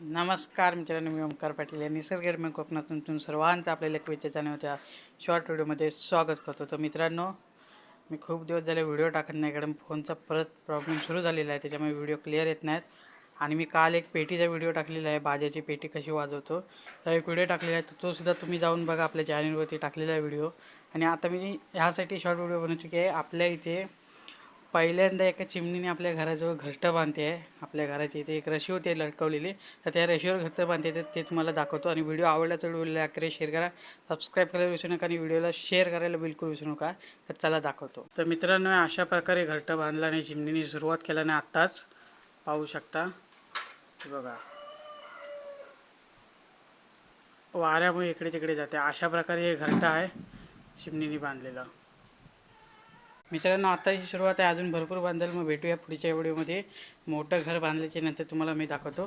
नमस्कार मित्रांनो, मी ओमकार पाटील या निसर्गरम्य कोकणातून तुमचं सर्वांचं आपल्या लेखविच्या चॅनलच्या शॉर्ट व्हिडिओमध्ये स्वागत करतो. तर मित्रांनो, मी खूप दिवस झाले व्हिडिओ टाकत नाही कारण फोनचा परत प्रॉब्लेम सुरू झालेला आहे, त्याच्यामुळे व्हिडिओ क्लिअर येत नाहीत. आणि मी काल एक पेटीचा व्हिडिओ टाकलेला आहे, बाजाची पेटी कशी वाजवतो, तर एक व्हिडिओ टाकलेला आहे, तो सुद्धा तुम्ही जाऊन बघा, आपल्या चॅनलवरती टाकलेला आहे व्हिडिओ. आणि आता मी ह्यासाठी शॉर्ट व्हिडिओ बनवतो की आपल्या इथे पहिल्यांदा एका चिमणीने आपल्या घराजवळ घरटं बांधते आहे. आपल्या घराची इथे एक रशी होती लटकवलेली, तर त्या रशीवर घरटं बांधते, तर ते तुम्हाला दाखवतो. आणि व्हिडिओ आवडला तर व्हिडिओला लाईक करा, शेअर करा, सबस्क्राईब करायला विसरू नका आणि व्हिडिओला शेअर करायला बिलकुल विसरू नका. तर चला दाखवतो. तर मित्रांनो, अशा प्रकारे घरटं बांधला आणि चिमणीने सुरुवात केल्याने आत्ताच पाहू शकता, बघा वाऱ्यामुळे इकडे तिकडे जाते. अशा प्रकारे हे घरटं आहे चिमणीने बांधलेलं. मित्रांनो, आता ही सुरुवात आहे, अजून भरपूर बांधाल. मग भेटूया पुढच्या व्हिडिओमध्ये. मोठं घर बांधल्याच्या नंतर तुम्हाला मी दाखवतो.